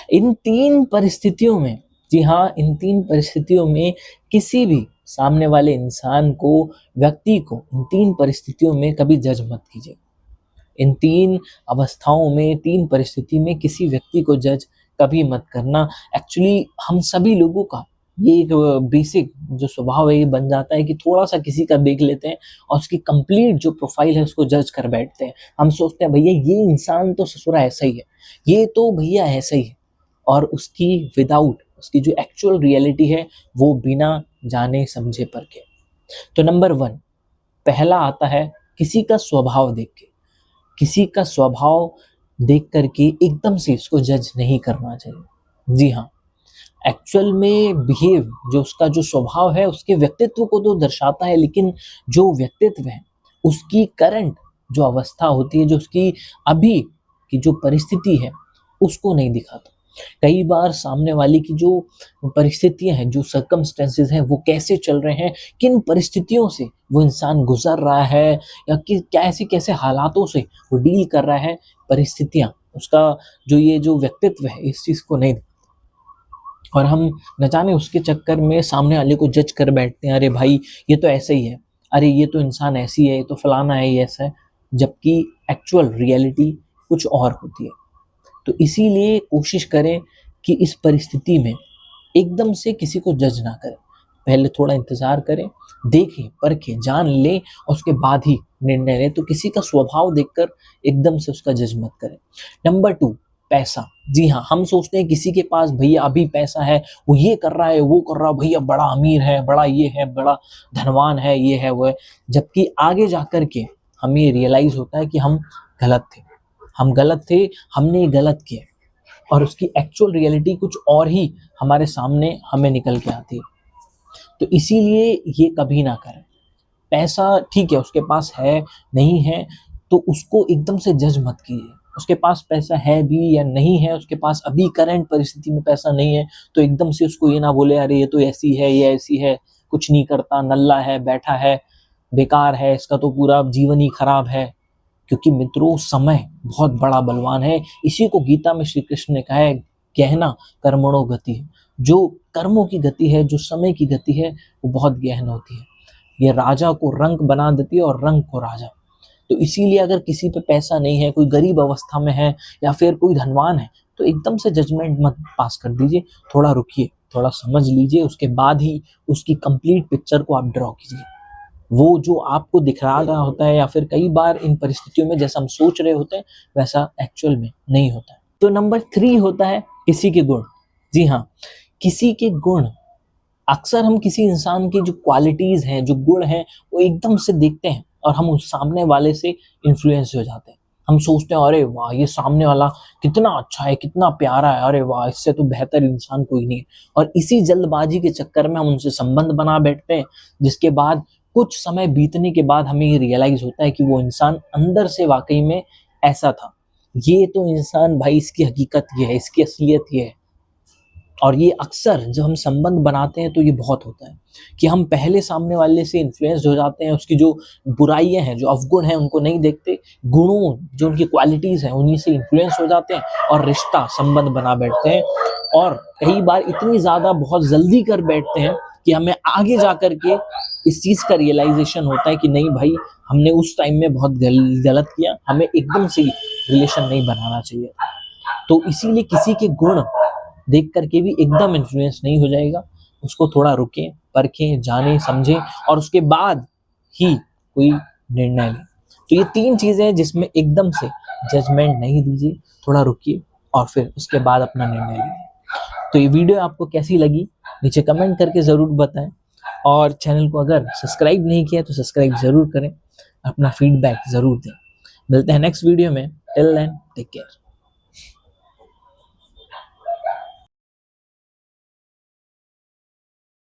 इन तीन परिस्थितियों में, जी हाँ, इन तीन परिस्थितियों में किसी भी सामने वाले इंसान को, व्यक्ति को, इन तीन परिस्थितियों में कभी जज मत कीजिए। इन तीन अवस्थाओं में, तीन परिस्थिति में किसी व्यक्ति को जज कभी मत करना। एक्चुअली हम सभी लोगों का ये एक बेसिक जो स्वभाव है ये बन जाता है कि थोड़ा-सा किसी का देख लेते हैं और उसकी कंप्लीट जो प्रोफाइल है उसको जज कर बैठते हैं। हम सोचते हैं भैया ये इंसान तो ससुरा ऐसा ही है, ये तो भैया ऐसा ही है, और उसकी विदाउट, उसकी जो एक्चुअल रियलिटी है वो बिना जाने समझे परखे। तो नंबर 1 पहला आता है किसी का स्वभाव देख के। किसी का स्वभाव देख कर के एकदम से इसको जज नहीं करना चाहिए। जी हाँ, एक्चुअल में बिहेव जो उसका जो स्वभाव है उसके व्यक्तित्व को तो दर्शाता है, लेकिन जो व्यक्तित्व है उसकी करंट जो अवस्था होती है, जो उसकी अभी की जो परिस्थिति है उसको नहीं दिखाता। कई बार सामने वाले की जो परिस्थितियां हैं, जो सर्कमस्टेंसेस हैं, वो कैसे चल रहे हैं, किन परिस्थितियों से वो इंसान गुजर रहा है, या कि कैसे कैसे हालातों से वो डील कर रहा है, परिस्थितियां, उसका जो ये जो व्यक्तित्व है इस चीज को नहीं। और हम न जाने उसके चक्कर में सामने वाले को जज कर बैठते हैं, अरे भाई ये तो ऐसा ही है, अरे ये तो इंसान ऐसी है, ये तो फलाना है, ये ऐसा है, जबकि एक्चुअल रियलिटी कुछ और होती है। तो इसीलिए कोशिश करें कि इस परिस्थिति में एकदम से किसी को जज ना करें। पहले थोड़ा इंतज़ार करें, देखें, परखें, जान लें और उसके बाद ही निर्णय लें। तो किसी का स्वभाव देखकर एकदम से उसका जज मत करें। नंबर 2 पैसा। जी हाँ, हम सोचते हैं किसी के पास भैया अभी पैसा है, वो ये कर रहा है, वो कर रहा है, भैया बड़ा अमीर है, बड़ा ये है, बड़ा धनवान है, ये है, वो है। जबकि आगे जाकर के हमें ये रियलाइज़ होता है कि हम गलत थे। हम गलत थे, हमने ये गलत किया, और उसकी एक्चुअल रियलिटी कुछ और ही हमारे सामने हमें निकल के आती है। तो इसीलिए ये कभी ना करें। पैसा ठीक है, उसके पास है, नहीं है, तो उसको एकदम से जज मत कीजिए। उसके पास पैसा है भी या नहीं है, उसके पास अभी करंट परिस्थिति में पैसा नहीं है, तो एकदम से उसको ये ना बोले अरे ये तो ऐसी है, ये ऐसी है, कुछ नहीं करता, नल्ला है, बैठा है, बेकार है, इसका तो पूरा जीवन ही खराब है। क्योंकि मित्रों समय बहुत बड़ा बलवान है। इसी को गीता में श्री कृष्ण ने कहा है, गहना कर्मणो गति है। जो कर्मों की गति है, जो समय की गति है, वो बहुत गहन होती है। ये राजा को रंक बना देती है और रंक को राजा। तो इसीलिए अगर किसी पे पैसा नहीं है, कोई गरीब अवस्था में है या फिर कोई धनवान है, तो एकदम से जजमेंट मत पास कर दीजिए। थोड़ा रुकिए, थोड़ा समझ लीजिए, उसके बाद ही उसकी कंप्लीट पिक्चर को आप ड्रॉ कीजिए। वो जो आपको दिखा रहा होता है या फिर कई बार इन परिस्थितियों में जैसा हम सोच रहे होते हैं वैसा एक्चुअल में नहीं होता है। तो नंबर 3 होता है किसी के गुण। जी हाँ, किसी के गुण। अक्सर हम किसी इंसान की जो क्वालिटीज हैं, जो गुण हैं, वो एकदम से देखते हैं और हम उस सामने वाले से इन्फ्लुएंस हो जाते हैं। हम सोचते हैं अरे वाह ये सामने वाला कितना अच्छा है, कितना प्यारा है, अरे वाह इससे तो बेहतर इंसान कोई नहीं है। और इसी जल्दबाजी के चक्कर में हम उनसे संबंध बना बैठते हैं, जिसके बाद कुछ समय बीतने के बाद हमें ये रियलाइज होता है कि वो इंसान अंदर से वाकई में ऐसा था। ये तो इंसान भाई, इसकी हकीकत ये है, इसकी असलियत ये है। और ये अक्सर जब हम संबंध बनाते हैं तो ये बहुत होता है कि हम पहले सामने वाले से इन्फ्लुएंस हो जाते हैं, उसकी जो बुराइयां हैं, जो अवगुण हैं, उनको नहीं देखते, गुणों जो उनकी क्वालिटीज हैं उन्हीं से इन्फ्लुएंस हो जाते हैं और रिश्ता संबंध बना बैठते हैं। और कई बार इतनी ज्यादा बहुत जल्दी कर बैठते हैं कि हमें आगे जा कर के इस चीज का रियलाइजेशन होता है कि नहीं भाई, हमने उस टाइम में बहुत गलत किया, हमें एकदम से रिलेशन नहीं बनाना चाहिए। तो इसीलिए किसी के गुण देख करके भी एकदम इन्फ्लुएंस नहीं हो जाएगा। उसको थोड़ा रुकें, परखें, जानें, समझें और उसके बाद ही कोई निर्णय लें। तो ये 3 चीजें हैं जिसमें एकदम से जजमेंट नहीं दीजिए, थोड़ा रुकिए और फिर उसके बाद अपना निर्णय लीजिए। तो ये वीडियो आपको कैसी लगी नीचे कमेंट करके ज़रूर बताएं, और चैनल को अगर सब्सक्राइब नहीं किया तो सब्सक्राइब ज़रूर करें, अपना फीडबैक ज़रूर दें। मिलते हैं नेक्स्ट वीडियो में। Till then take care.